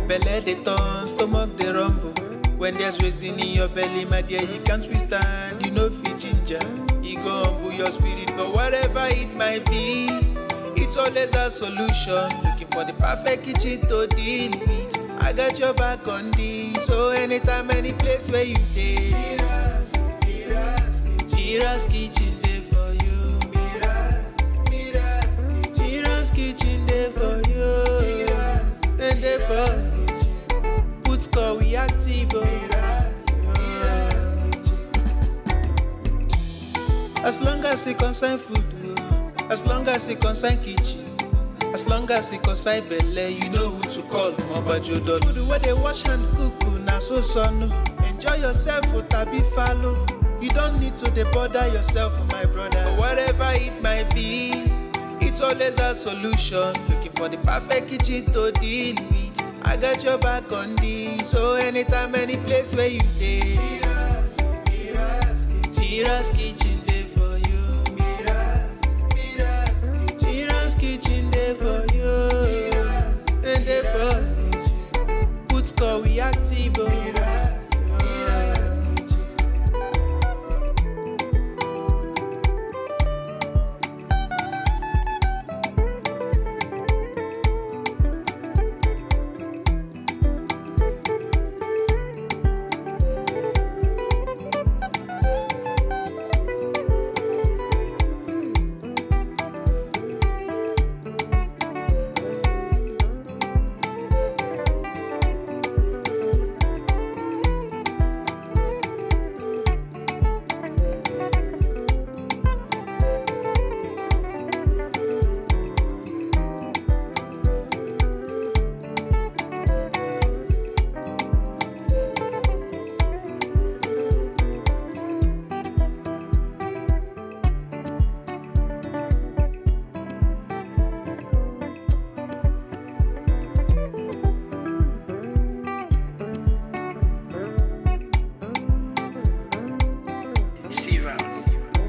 Belle dey turn, stomach dey rumble. When there's reason in your belly, my dear, you can't withstand. You know fit ginger, e go humble your spirit. But whatever it might be, it's always a solution. Looking for the perfect kitchen to deal with. I got your back on this. So anytime, any place where you dey, Mira's kitchen dey for you. Mira's kitchen dey for you. Then dey for put score we active. As long as it concern food, as long as it concern kitchen, as long as it concern belle, you know who to call. Mobajodo. Food where they wash and cook, na so no. Enjoy yourself, tabi follow. You don't need to bother yourself, my brother. But whatever it might be, it's always a solution. Looking for the perfect kitchen to deal with. I got your back on this. So anytime, any place where you dey, Mira's kitchen dey for you. Mira's kitchen dey for you. And dey for put score we active.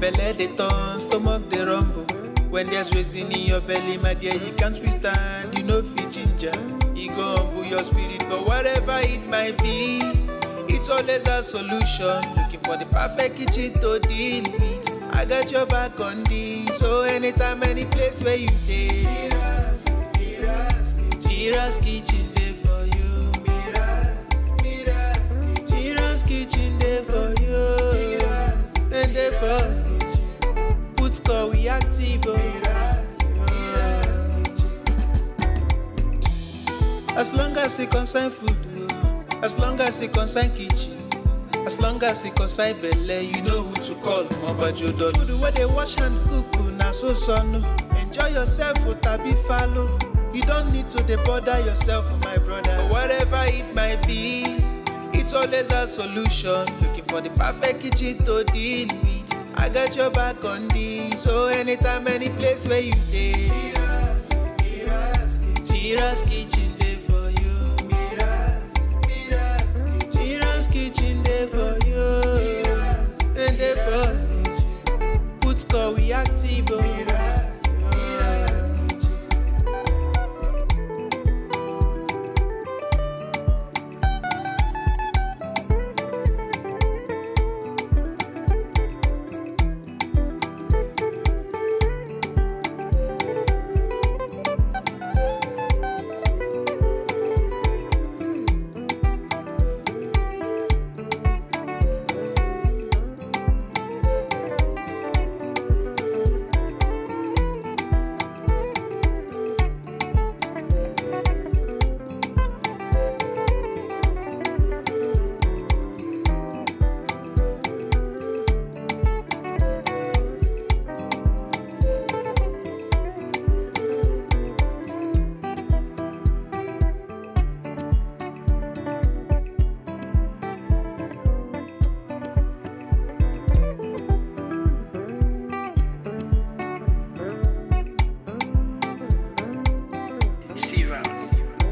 Belle dey turn, stomach dey rumble. When there's reason in your belly, my dear, you can't withstand. You know fit ginger, e go humble your spirit. But whatever it might be, it's always a solution. Looking for the perfect kitchen to deal with. I got your back on this. So anytime, any place where you dey, Mira's kitchen dey for you. Mira's kitchen dey for you. And dey for put score we active. As long as it concern food, as long as it concern kitchen, as long as it concern belle, you know who to call. Mobajodo. Food where they wash and cook, na so no. Enjoy yourself, tabi follow. You don't need to bother yourself, my brother. But whatever it might be, it's always a solution. Looking for the perfect kitchen to deal with. I got your back on this. So anytime, any place where you dey, Mira's kitchen dey for you. Mira's kitchen dey for you. And dey for put score we active.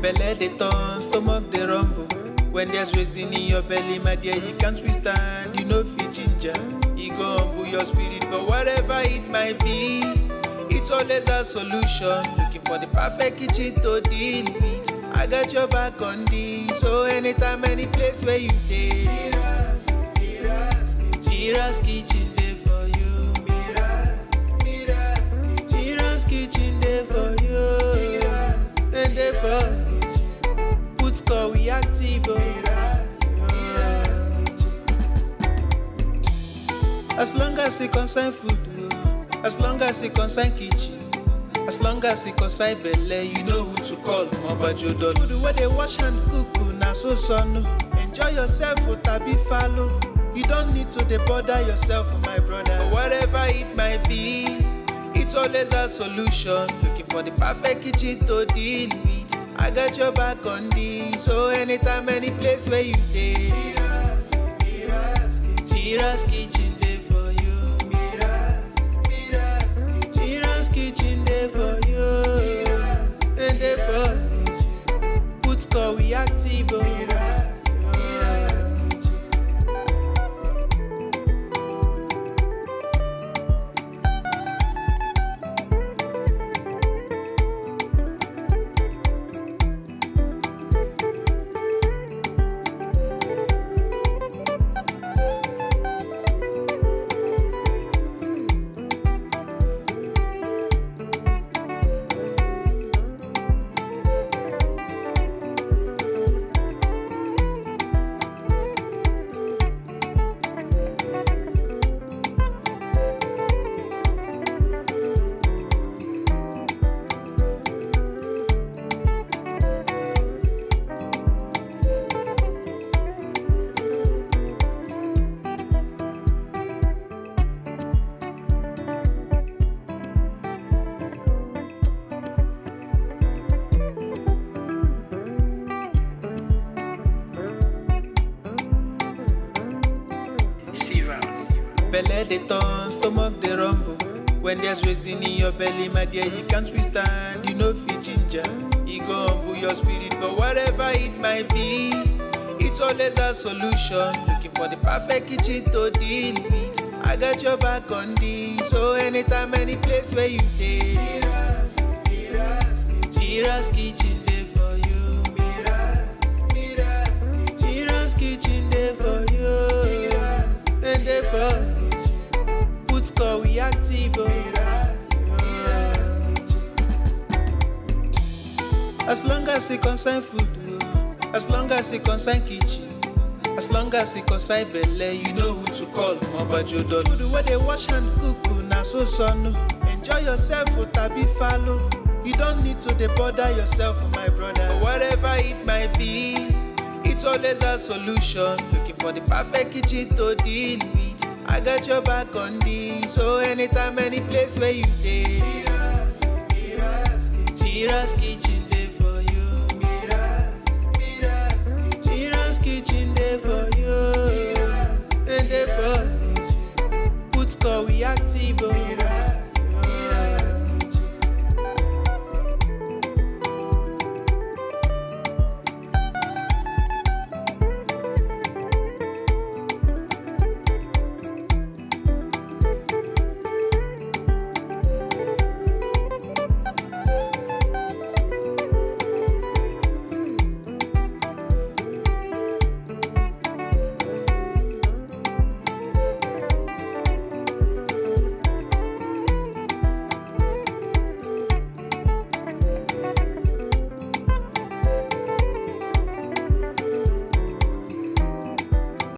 Belle dey turn, stomach dey rumble. When there's reason in your belly, my dear, you can't withstand. You know fit ginger, e go humble your spirit. But whatever it might be, it's always a solution. Looking for the perfect kitchen to deal with. I got your back on this. So anytime, any place where you dey, MIRA'S kitchen dey for you. MIRA'S kitchen dey for you. Then dey for put call we active. As long as it concern food, as long as it concern kitchen, as long as it concern belle, you know who to call. Mobajodo. Food where they wash and cook, na so no. Enjoy yourself, tabi follow. You don't need to dey bother yourself, my brother. But whatever it might be, it's always a solution. Looking for the perfect kitchen to deal with. I got your back on this. So anytime, any place where you dey, MIRA'S kitchen dey for you. MIRA'S kitchen dey for you. Then dey for put call we active. Belle dey turn, stomach dey rumble. When there's reason in your belly, my dear, you can't withstand. You know fit ginger, e go humble your spirit. But whatever it might be, it's always a solution. Looking for the perfect kitchen to deal with. I got your back on this. So anytime, any place where you dey, MIRA'S kitchen dey for you. MIRA'S kitchen dey for you. Then dey for put call we active. As long as it concern food, as long as it concern kitchen, as long as it concern belle, you know who to call. Mobajodo. Food where they wash and cook, na so no. Enjoy yourself, tabi follow. You don't need to dey bother yourself, my brother. But whatever it might be, it's always a solution. Looking for the perfect kitchen to deal with. I got your back on this. So anytime, any place where you dey, MIRA'S kitchen dey for you. MIRA'S kitchen dey for you. Then dey for put call we active.